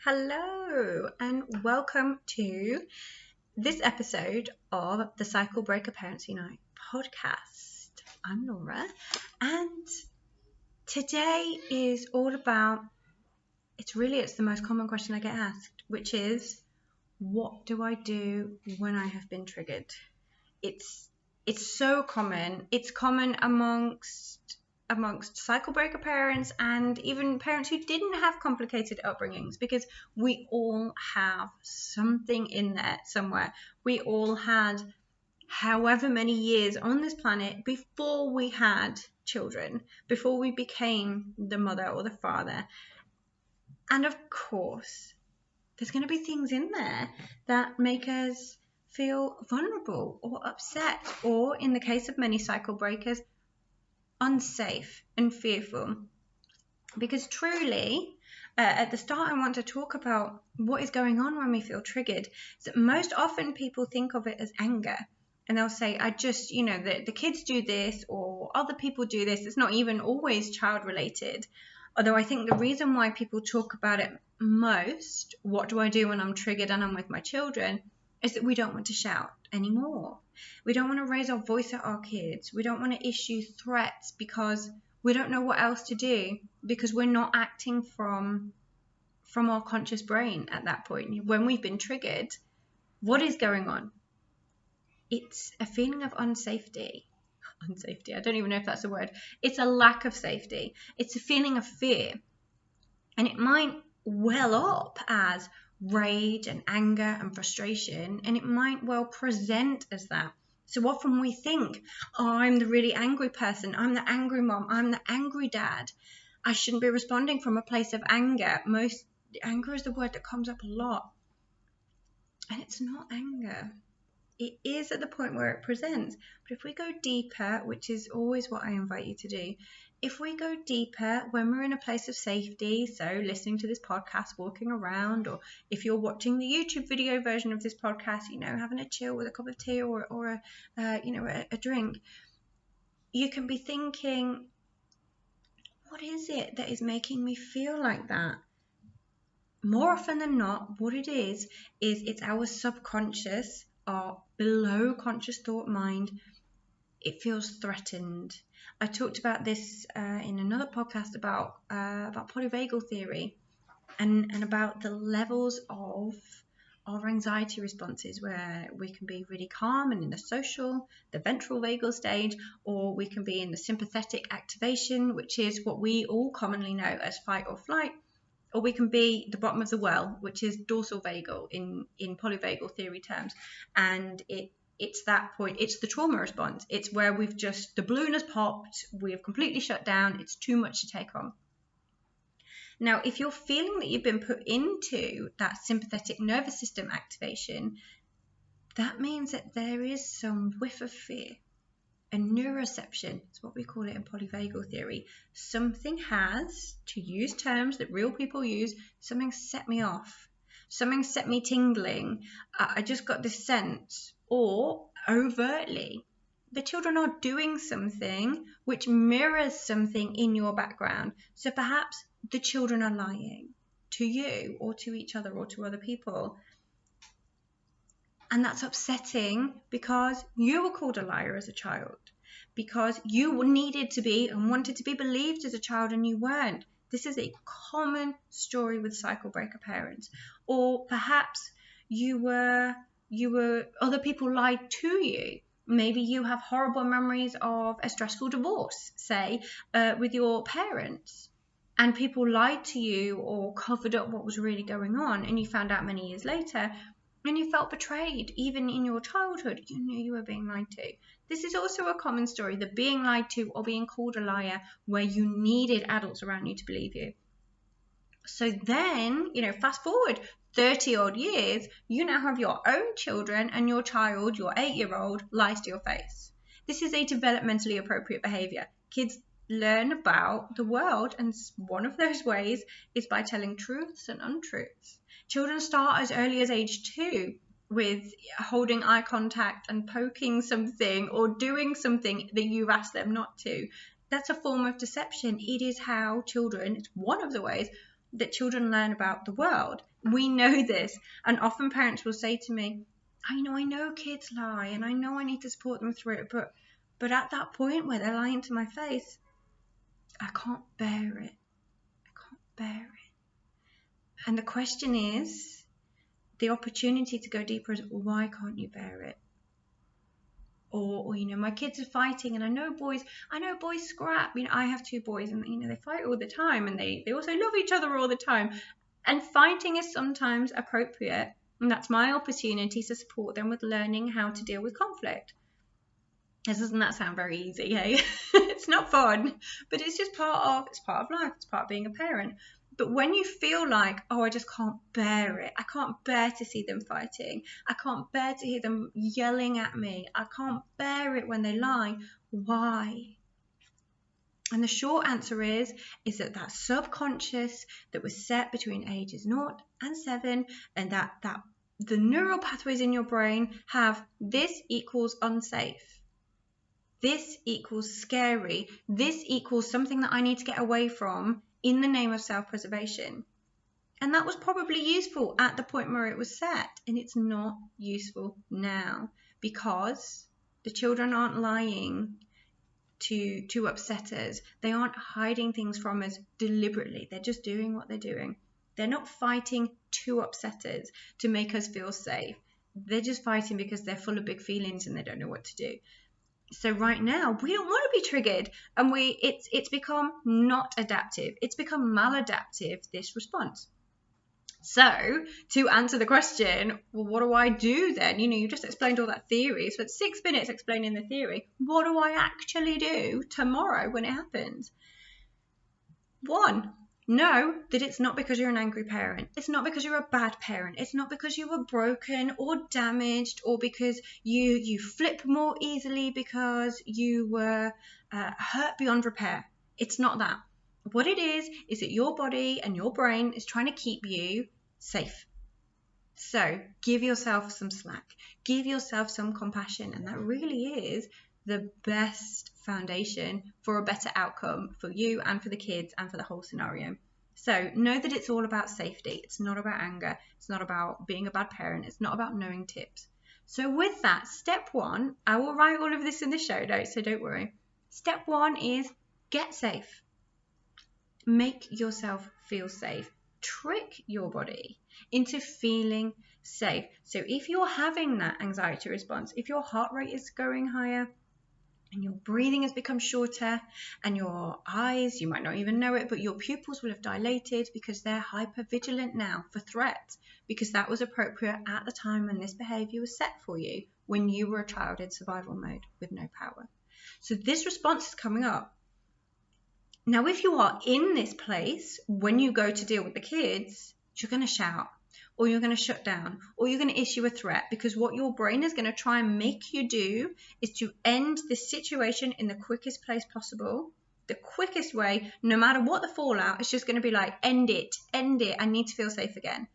Hello, and welcome to this episode of the Cycle Breaker Parents Unite podcast. I'm Laura, and today is all about it's the most common question I get asked, which is, what do I do when I have been triggered? It's so common. It's common amongst cycle breaker parents and even parents who didn't have complicated upbringings, because we all have something in there somewhere. We all had however many years on this planet before we had children, before we became the mother or the father. And of course, there's going to be things in there that make us feel vulnerable or upset, or in the case of many cycle breakers, unsafe and fearful. Because truly, at the start, I want to talk about what is going on when we feel triggered. So most often people think of it as anger, and they'll say, I just, the kids do this, or other people do this. It's not even always child related. Although I think the reason why people talk about it most, what do I do when I'm triggered and I'm with my children, is that we don't want to shout anymore. We don't want to raise our voice at our kids. We don't want to issue threats because we don't know what else to do, because we're not acting from our conscious brain at that point. When we've been triggered, what is going on? It's a feeling of unsafety. I don't even know if that's a word. It's a lack of safety. It's a feeling of fear. And it might well up as rage and anger and frustration, and it might well present as that. So often we think, I'm the really angry person, I'm the angry mom, I'm the angry dad. I shouldn't be responding from a place of anger. Anger is the word that comes up a lot. And it's not anger. It is at the point where it presents. But if we go deeper, which is always what I invite you to do, if we go deeper when we're in a place of safety, so listening to this podcast, walking around, or if you're watching the YouTube video version of this podcast, having a chill with a cup of tea or a drink, you can be thinking, what is it that is making me feel like that? More often than not, what it is it's our subconscious, our below conscious thought mind. It feels threatened. I talked about this in another podcast about polyvagal theory and about the levels of our anxiety responses, where we can be really calm and in the ventral vagal stage, or we can be in the sympathetic activation, which is what we all commonly know as fight or flight, or we can be the bottom of the well, which is dorsal vagal in polyvagal theory terms. And it's that point, it's the trauma response. It's where the balloon has popped, we have completely shut down, it's too much to take on. Now, if you're feeling that you've been put into that sympathetic nervous system activation, that means that there is some whiff of fear. A neuroception is what we call it in polyvagal theory. Something has, to use terms that real people use, something set me off. Something set me tingling. I just got this sense. Or overtly, the children are doing something which mirrors something in your background. So perhaps the children are lying to you or to each other or to other people. And that's upsetting because you were called a liar as a child, because you needed to be and wanted to be believed as a child and you weren't. This is a common story with cycle breaker parents. Or perhaps other people lied to you. Maybe you have horrible memories of a stressful divorce, say, with your parents, and people lied to you or covered up what was really going on, and you found out many years later, and you felt betrayed. Even in your childhood, you knew you were being lied to. This is also a common story, the being lied to or being called a liar, where you needed adults around you to believe you. So then, fast forward 30 odd years, you now have your own children, and your child, your 8-year-old, lies to your face. This is a developmentally appropriate behavior. Kids learn about the world, and one of those ways is by telling truths and untruths. Children start as early as age 2 with holding eye contact and poking something or doing something that you've asked them not to. That's a form of deception. It is how children, it's one of the ways that children learn about the world. We know this, and often parents will say to me, I know kids lie, and I know I need to support them through it, but at that point where they're lying to my face, I can't bear it. And the question is, the opportunity to go deeper is, why can't you bear it? Or my kids are fighting, and I know boys scrap. I have 2 boys, and they fight all the time, and they also love each other all the time. And fighting is sometimes appropriate, and that's my opportunity to support them with learning how to deal with conflict. Doesn't that sound very easy, hey? It's not fun, but it's just part of life. It's part of being a parent. But when you feel like, I just can't bear it. I can't bear to see them fighting. I can't bear to hear them yelling at me. I can't bear it when they lie. Why? And the short answer is that subconscious that was set between ages 0 and 7, and that the neural pathways in your brain have this equals unsafe. This equals scary. This equals something that I need to get away from in the name of self-preservation. And that was probably useful at the point where it was set, and it's not useful now, because the children aren't lying to upset us. They aren't hiding things from us deliberately. They're just doing what they're doing. They're not fighting to upset us, to make us feel safe. They're just fighting because they're full of big feelings and they don't know what to do. So right now, we don't want to be triggered, and it's become not adaptive. It's become maladaptive, this response. So to answer the question, well, what do I do then? You just explained all that theory. So it's 6 minutes explaining the theory. What do I actually do tomorrow when it happens? 1, know that it's not because you're an angry parent. It's not because you're a bad parent. It's not because you were broken or damaged, or because you flip more easily, because you were hurt beyond repair. It's not that. What it is that your body and your brain is trying to keep you safe. So give yourself some slack. Give yourself some compassion. And that really is the best foundation for a better outcome for you and for the kids and for the whole scenario. So know that it's all about safety. It's not about anger. It's not about being a bad parent. It's not about knowing tips. So with that, step 1, I will write all of this in the show notes, so don't worry. Step 1 is get safe. Make yourself feel safe. Trick your body into feeling safe. So if you're having that anxiety response, if your heart rate is going higher, and your breathing has become shorter, and your eyes, you might not even know it, but your pupils will have dilated because they're hypervigilant now for threats, because that was appropriate at the time when this behavior was set for you, when you were a child in survival mode with no power. So this response is coming up. Now, if you are in this place, when you go to deal with the kids, you're going to shout, or you're going to shut down, or you're going to issue a threat, because what your brain is going to try and make you do is to end this situation in the quickest place possible, the quickest way, no matter what the fallout. It's just going to be like, end it, I need to feel safe again.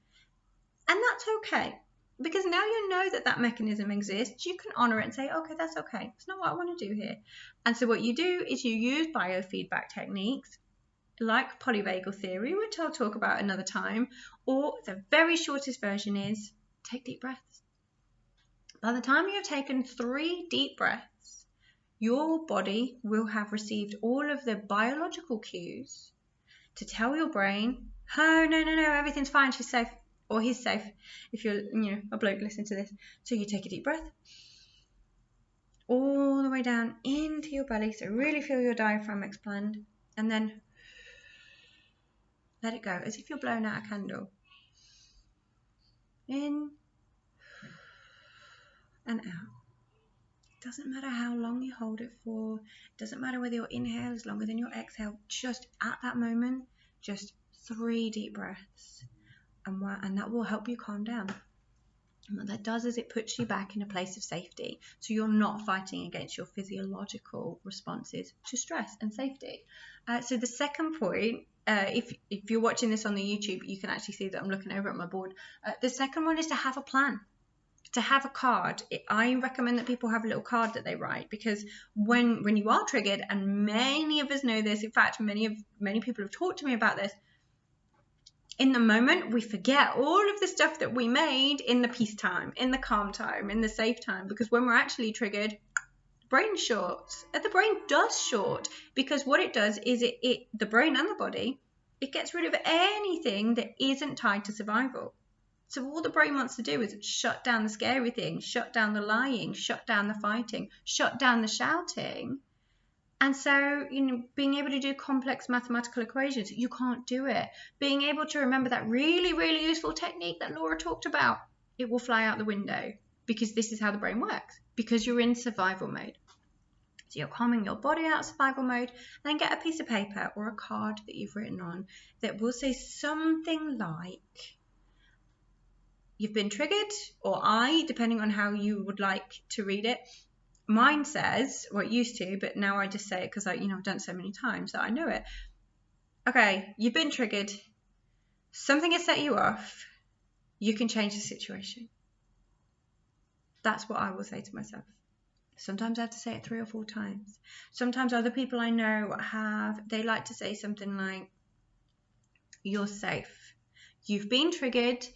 And that's okay, because now you know that mechanism exists. You can honor it and say, okay, that's okay. It's not what I want to do here. And so what you do is you use biofeedback techniques like polyvagal theory, which I'll talk about another time, or the very shortest version is take deep breaths. By the time you have taken 3 deep breaths, your body will have received all of the biological cues to tell your brain, oh, no, everything's fine, she's safe, or he's safe, if you're a bloke listening to this. So you take a deep breath all the way down into your belly, so really feel your diaphragm expand, and then let it go, as if you're blowing out a candle. In and out. It doesn't matter how long you hold it for. It doesn't matter whether your inhale is longer than your exhale. Just at that moment, just 3 deep breaths. And that will help you calm down. And what that does is it puts you back in a place of safety. So you're not fighting against your physiological responses to stress and safety. So the second point, if you're watching this on the YouTube, you can actually see that I'm looking over at my board. The second one is to have a plan, to have a card. I recommend that people have a little card that they write, because when you are triggered, and many of us know this, in fact, many people have talked to me about this, In the moment, we forget all of the stuff that we made in the peace time, in the calm time, in the safe time, because when we're actually triggered, the brain shorts. And the brain does short, because what it does is the brain and the body, it gets rid of anything that isn't tied to survival. So all the brain wants to do is shut down the scary things, shut down the lying, shut down the fighting, shut down the shouting. And so, being able to do complex mathematical equations, you can't do it. Being able to remember that really, really useful technique that Laura talked about, it will fly out the window, because this is how the brain works, because you're in survival mode. So you're calming your body out of survival mode, and then get a piece of paper or a card that you've written on that will say something like, you've been triggered, or depending on how you would like to read it. Mine says, well, it used to, but now I just say it because I've done it so many times that I know it. Okay, you've been triggered. Something has set you off. You can change the situation. That's what I will say to myself. Sometimes I have to say it 3 or 4 times. Sometimes other people I know they like to say something like, you're safe. You've been triggered.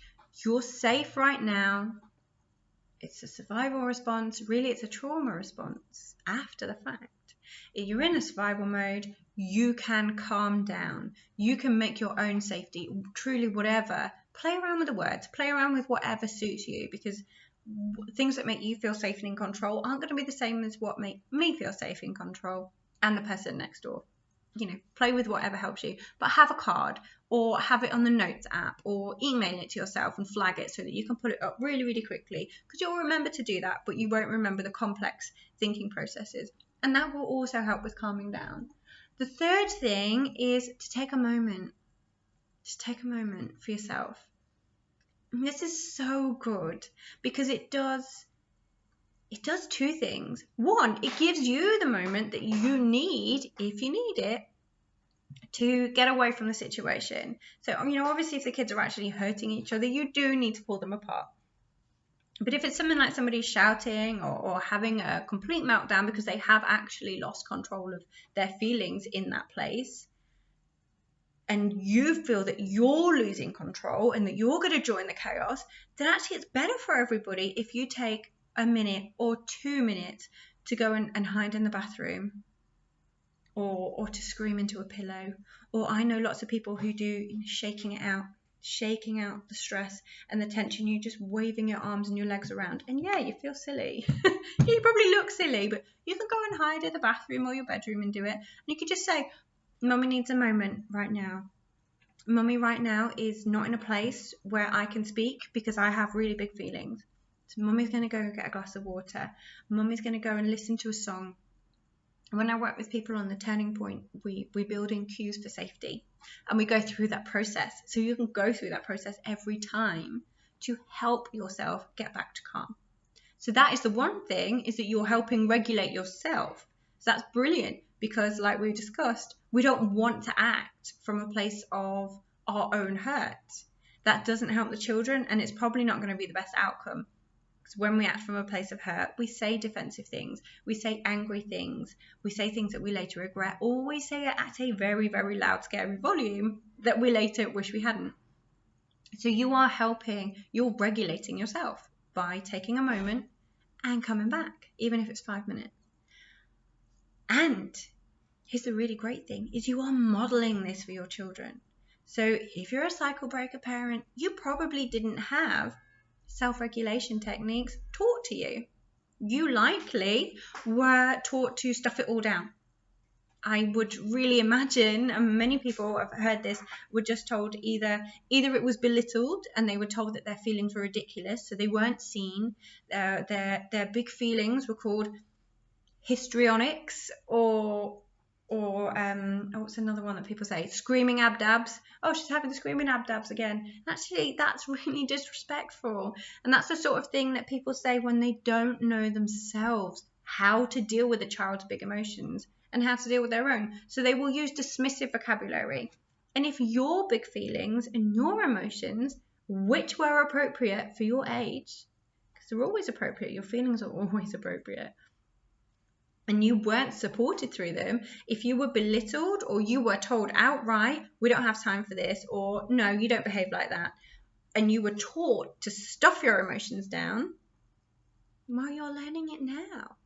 You're safe right now. It's a survival response. Really, it's a trauma response after the fact. If you're in a survival mode, you can calm down. You can make your own safety, truly whatever. Play around with the words. Play around with whatever suits you, because things that make you feel safe and in control aren't going to be the same as what make me feel safe in control and the person next door. Play with whatever helps you, but have a card or have it on the notes app or email it to yourself and flag it so that you can pull it up really, really quickly, because you'll remember to do that, but you won't remember the complex thinking processes. And that will also help with calming down. The third thing is to take a moment. Just take a moment for yourself. And this is so good because it does 2 things. One, it gives you the moment that you need, if you need it, to get away from the situation. So, obviously if the kids are actually hurting each other, you do need to pull them apart. But if it's something like somebody shouting or having a complete meltdown because they have actually lost control of their feelings in that place, and you feel that you're losing control and that you're going to join the chaos, then actually it's better for everybody if you take a minute or 2 minutes to go and hide in the bathroom, or to scream into a pillow. Or I know lots of people who do shaking out the stress and the tension. You just waving your arms and your legs around, and yeah, you feel silly. You probably look silly, but you can go and hide in the bathroom or your bedroom and do it. And you could just say, Mummy needs a moment right now. Mummy right now is not in a place where I can speak because I have really big feelings. So Mummy's going to go get a glass of water. Mummy's going to go and listen to a song. When I work with people on the turning point, we build in cues for safety, and we go through that process. So you can go through that process every time to help yourself get back to calm. So that is the one thing, is that you're helping regulate yourself. So that's brilliant, because like we discussed, we don't want to act from a place of our own hurt. That doesn't help the children, and it's probably not going to be the best outcome. Because when we act from a place of hurt, we say defensive things, we say angry things, we say things that we later regret, or we say it at a very, very loud, scary volume that we later wish we hadn't. So you're regulating yourself by taking a moment and coming back, even if it's 5 minutes. And here's the really great thing, is you are modeling this for your children. So if you're a cycle breaker parent, you probably didn't have self-regulation techniques taught to you. You likely were taught to stuff it all down. I would really imagine, and many people have heard this, were just told either it was belittled and they were told that their feelings were ridiculous, so they weren't seen. Their big feelings were called histrionics, or what's another one that people say? Screaming abdabs. Oh, she's having the screaming abdabs again. Actually, that's really disrespectful. And that's the sort of thing that people say when they don't know themselves how to deal with a child's big emotions and how to deal with their own. So they will use dismissive vocabulary. And if your big feelings and your emotions, which were appropriate for your age, because they're always appropriate, your feelings are always appropriate, and you weren't supported through them, if you were belittled or you were told outright, we don't have time for this, or no, you don't behave like that, and you were taught to stuff your emotions down, well, you're learning it now.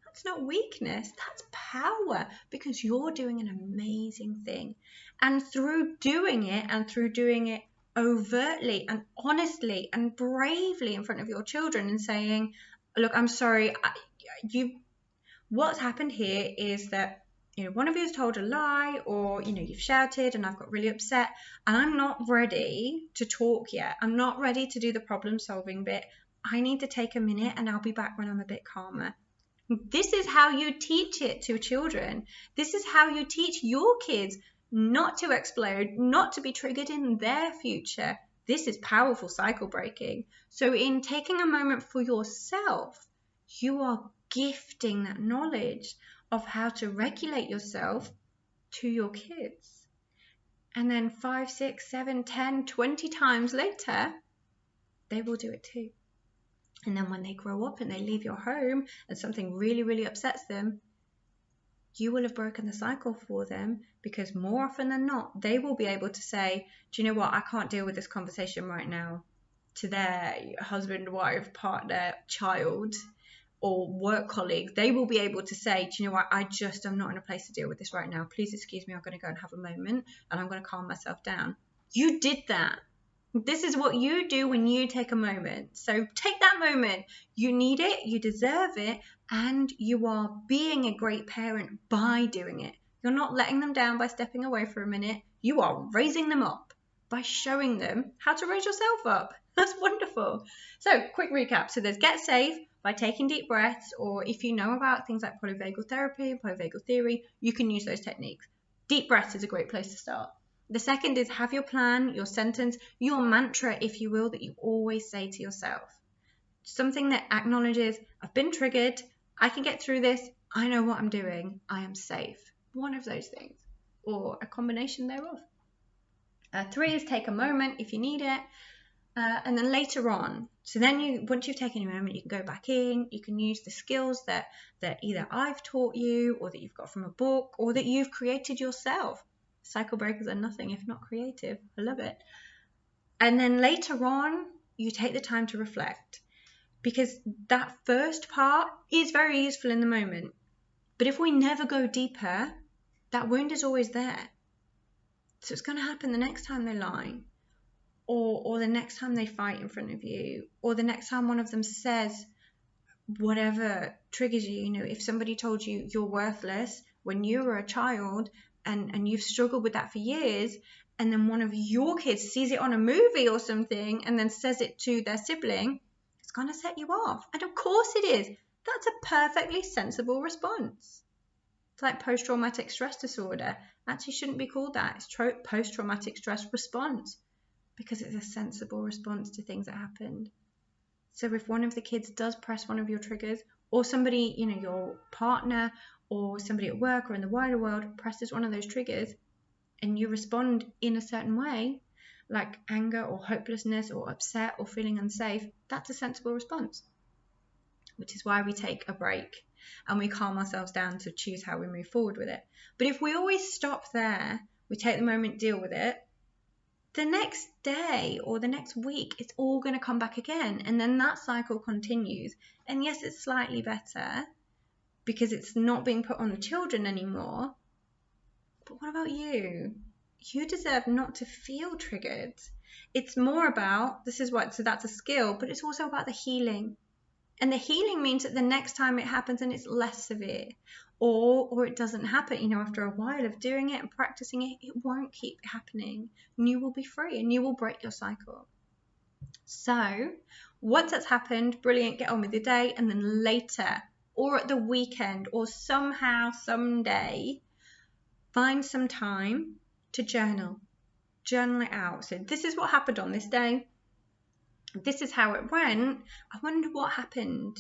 That's not weakness, that's power, because you're doing an amazing thing. And through doing it overtly and honestly and bravely in front of your children and saying, look, I'm sorry, what's happened here is that one of you has told a lie, or you've shouted and I've got really upset and I'm not ready to talk yet. I'm not ready to do the problem solving bit. I need to take a minute and I'll be back when I'm a bit calmer. This is how you teach it to children. This is how you teach your kids not to explode, not to be triggered in their future. This is powerful cycle breaking. So in taking a moment for yourself, you are gifting that knowledge of how to regulate yourself to your kids. And then 5, 6, 7, 10, 20 times later, they will do it too. And then when they grow up and they leave your home and something really, really upsets them, you will have broken the cycle for them, because more often than not, they will be able to say, do you know what, I can't deal with this conversation right now, to their husband, wife, partner, child, or work colleague. They will be able to say, do you know what, I'm not in a place to deal with this right now. Please excuse me, I'm going to go and have a moment and I'm going to calm myself down. You did that. This is what you do when you take a moment. So take that moment. You need it, you deserve it, and you are being a great parent by doing it. You're not letting them down by stepping away for a minute. You are raising them up by showing them how to raise yourself up. That's wonderful. So quick recap. So there's get safe by taking deep breaths, or if you know about things like polyvagal therapy, polyvagal theory, you can use those techniques. Deep breaths is a great place to start. The second is have your plan, your sentence, your mantra, if you will, that you always say to yourself. Something that acknowledges, I've been triggered, I can get through this, I know what I'm doing, I am safe. One of those things, or a combination thereof. 3 is take a moment if you need it. And then later on, so then once you've taken a moment, you can go back in, you can use the skills that either I've taught you, or that you've got from a book, or that you've created yourself. Cycle breakers are nothing if not creative. I love it. And then later on, you take the time to reflect, because that first part is very useful in the moment. But if we never go deeper, that wound is always there. So it's going to happen the next time they lie, or the next time they fight in front of you, or the next time one of them says whatever triggers you. If somebody told you you're worthless when you were a child, and you've struggled with that for years, and then one of your kids sees it on a movie or something and then says it to their sibling, it's going to set you off. And of course it is. That's a perfectly sensible response. It's like post-traumatic stress disorder. Actually shouldn't be called that. It's post-traumatic stress response, because it's a sensible response to things that happened. So if one of the kids does press one of your triggers, or somebody, your partner or somebody at work or in the wider world presses one of those triggers, and you respond in a certain way, like anger or hopelessness or upset or feeling unsafe, that's a sensible response, which is why we take a break and we calm ourselves down to choose how we move forward with it. But if we always stop there, we take the moment, deal with it, the next day or the next week, it's all going to come back again. And then that cycle continues. And yes, it's slightly better because it's not being put on the children anymore. But what about you? You deserve not to feel triggered. It's more about, so that's a skill, but it's also about the healing. And the healing means that the next time it happens and it's less severe, or it doesn't happen, after a while of doing it and practicing it, it won't keep happening. And you will be free and you will break your cycle. So once that's happened, brilliant, get on with your day. And then later, or at the weekend, or somehow, someday, find some time to journal it out. So this is what happened on this day. This is how it went. I wonder what happened.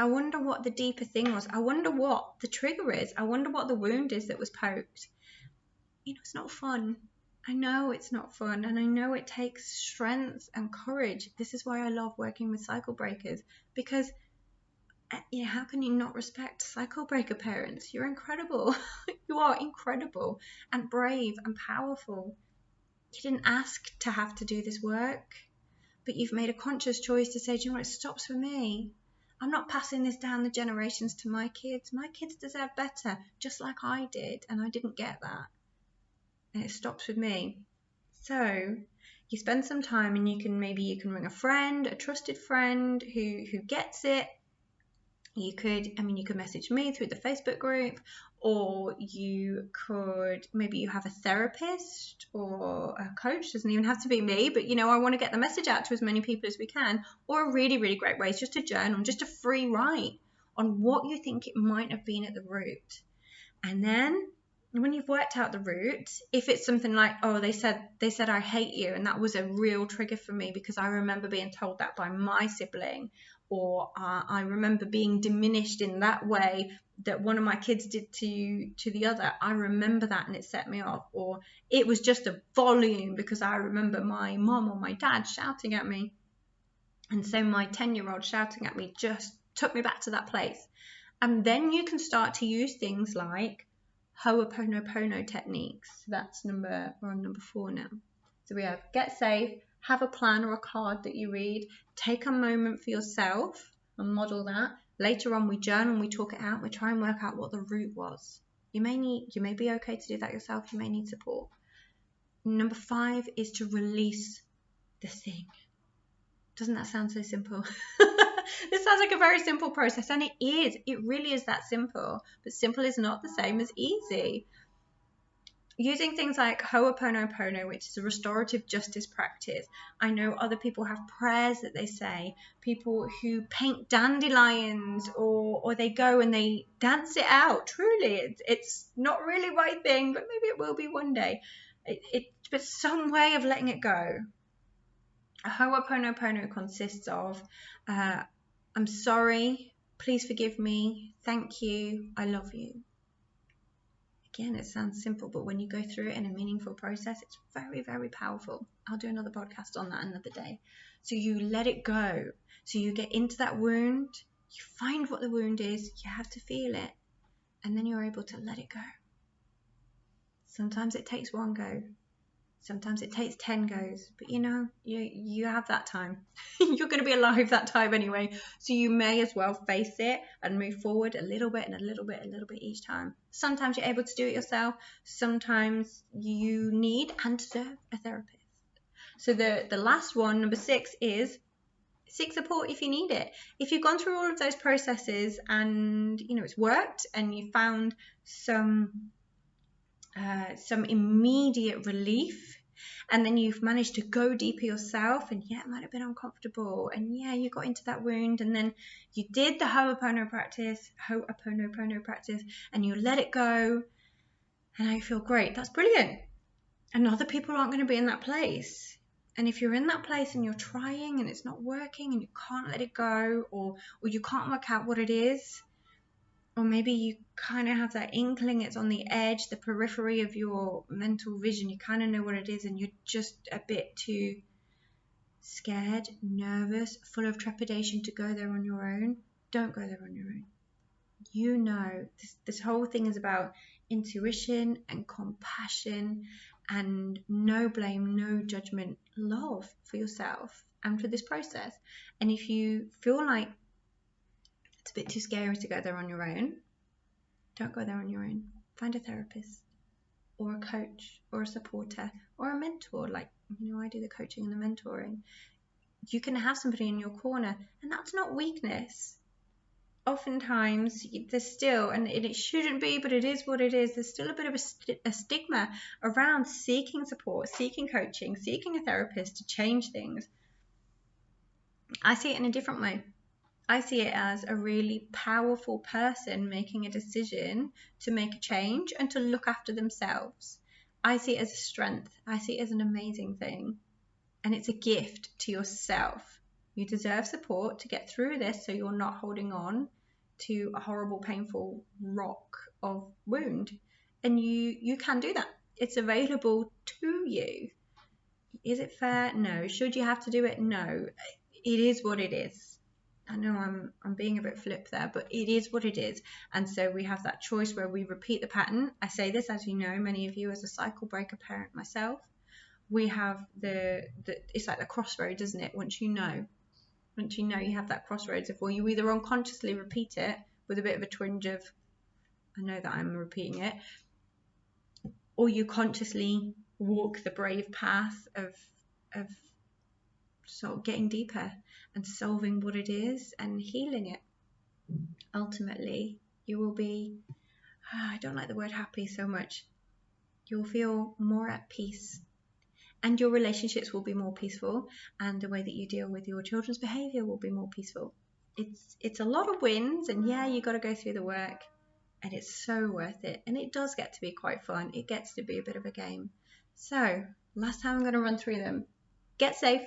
I wonder what the deeper thing was. I wonder what the trigger is. I wonder what the wound is that was poked. It's not fun. I know it's not fun, and I know it takes strength and courage. This is why I love working with cycle breakers, because How can you not respect cycle breaker parents? You're incredible. You are incredible and brave and powerful. You didn't ask to have to do this work, but you've made a conscious choice to say, do you know what, it stops with me. I'm not passing this down the generations to my kids. My kids deserve better, just like I did, and I didn't get that. And it stops with me. So you spend some time, and you can ring a friend, a trusted friend who gets it. You could message me through the Facebook group, or you could, maybe you have a therapist or a coach. Doesn't even have to be me, but I want to get the message out to as many people as we can. Or a really, really great way is just to journal, just a free write on what you think it might have been at the root. And then when you've worked out the root, if it's something like, oh, they said I hate you, and that was a real trigger for me because I remember being told that by my sibling, or I remember being diminished in that way that one of my kids did to the other. I remember that, and it set me off. Or it was just a volume because I remember my mom or my dad shouting at me, and so my 10-year-old shouting at me just took me back to that place. And then you can start to use things like Ho'oponopono techniques. We're on number 4 now. So we have get safe, have a plan or a card that you read, take a moment for yourself and model that. Later on, we journal and we talk it out. We try and work out what the root was. You may be okay to do that yourself. You may need support. Number 5 is to release the thing. Doesn't that sound so simple? This sounds like a very simple process, and it is. It really is that simple. But simple is not the same as easy. Using things like Ho'oponopono, which is a restorative justice practice. I know other people have prayers that they say. People who paint dandelions, or they go and they dance it out. Truly, it's not really my thing, but maybe it will be one day. But some way of letting it go. Ho'oponopono consists of, I'm sorry, please forgive me, thank you, I love you. Again, it sounds simple, but when you go through it in a meaningful process, it's very, very powerful. I'll do another podcast on that another day. So you let it go. So you get into that wound, you find what the wound is, you have to feel it, and then you're able to let it go. Sometimes it takes one go. Sometimes it takes 10 goes, but you have that time. You're going to be alive that time anyway. So you may as well face it and move forward a little bit and a little bit each time. Sometimes you're able to do it yourself. Sometimes you need and deserve a therapist. So the last one, number 6, is seek support if you need it. If you've gone through all of those processes and it's worked and you found some immediate relief, and then you've managed to go deeper yourself, and it might have been uncomfortable, and you got into that wound, and then you did the Ho'oponopono practice, and you let it go, and I feel great. That's brilliant. And other people aren't going to be in that place. And if you're in that place and you're trying and it's not working and you can't let it go, or you can't work out what it is, or maybe you kind of have that inkling, it's on the edge, the periphery of your mental vision, you kind of know what it is, and you're just a bit too scared, nervous, full of trepidation to go there on your own, don't go there on your own. This whole thing is about intuition and compassion and no blame, no judgment, love for yourself and for this process. And if you feel like it's a bit too scary to go there on your own, don't go there on your own. Find a therapist or a coach or a supporter or a mentor. Like, I do the coaching and the mentoring. You can have somebody in your corner, and that's not weakness. Oftentimes there's still, and it shouldn't be, but it is what it is, there's still a bit of a stigma around seeking support, seeking coaching, seeking a therapist to change things. I see it in a different way. I see it as a really powerful person making a decision to make a change and to look after themselves. I see it as a strength. I see it as an amazing thing. And it's a gift to yourself. You deserve support to get through this so you're not holding on to a horrible, painful rock of wound. And you can do that. It's available to you. Is it fair? No. Should you have to do it? No. It is what it is. I know I'm being a bit flip there, but it is what it is. And so we have that choice where we repeat the pattern. I say this, as you know, many of you, as a cycle breaker parent myself, we have it's like the crossroads, isn't it? Once you know you have that crossroads of, well, you either unconsciously repeat it with a bit of a twinge of, I know that I'm repeating it, or you consciously walk the brave path of sort of getting deeper and solving what it is and healing it. Ultimately, you will be, I don't like the word happy so much, you'll feel more at peace, and your relationships will be more peaceful, and the way that you deal with your children's behavior will be more peaceful. It's a lot of wins, and yeah, you got to go through the work, and it's so worth it, and it does get to be quite fun. It gets to be a bit of a game. So last time I'm going to run through them. Get safe.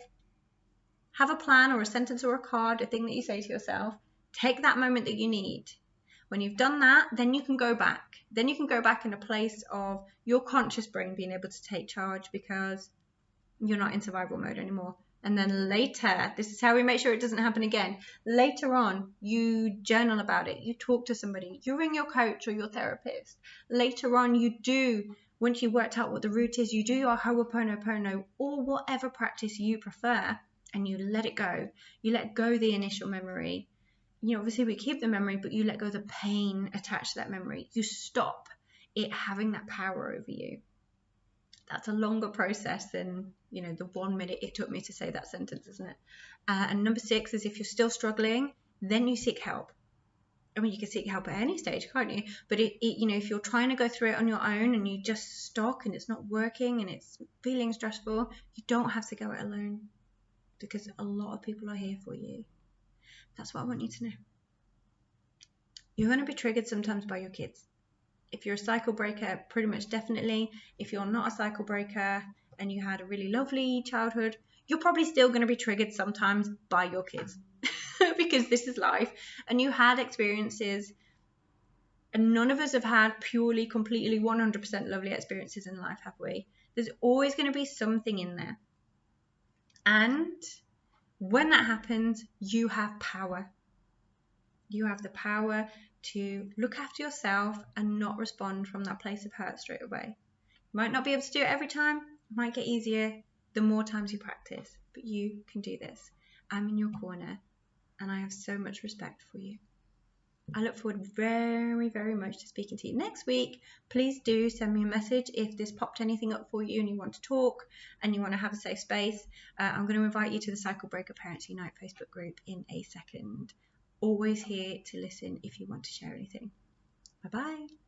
Have a plan or a sentence or a card, a thing that you say to yourself. Take that moment that you need. When you've done that, then you can go back. Then you can go back in a place of your conscious brain being able to take charge, because you're not in survival mode anymore. And then later, this is how we make sure it doesn't happen again. Later on, you journal about it. You talk to somebody. You ring your coach or your therapist. Later on, you do, once you've worked out what the route is, you do your Ho'oponopono or whatever practice you prefer, and you let it go. You let go the initial memory. You know, obviously we keep the memory, but you let go the pain attached to that memory. You stop it having that power over you. That's a longer process than, you know, the 1 minute it took me to say that sentence, isn't it? And number 6 is, if you're still struggling, then you seek help. I mean, you can seek help at any stage, can't you? But you know, if you're trying to go through it on your own and you just stuck and it's not working and it's feeling stressful, you don't have to go it alone, because a lot of people are here for you. That's what I want you to know. You're going to be triggered sometimes by your kids. If you're a cycle breaker, pretty much definitely. If you're not a cycle breaker and you had a really lovely childhood, you're probably still going to be triggered sometimes by your kids because this is life, and you had experiences, and none of us have had purely, completely, 100% lovely experiences in life, have we? There's always going to be something in there. And when that happens, you have power. You have the power to look after yourself and not respond from that place of hurt straight away. You might not be able to do it every time. It might get easier the more times you practice, but you can do this. I'm in your corner, and I have so much respect for you. I look forward very, very much to speaking to you next week. Please do send me a message if this popped anything up for you and you want to talk and you want to have a safe space. I'm going to invite you to the Cycle Breaker Parents Unite Facebook group in a second. Always here to listen if you want to share anything. Bye-bye.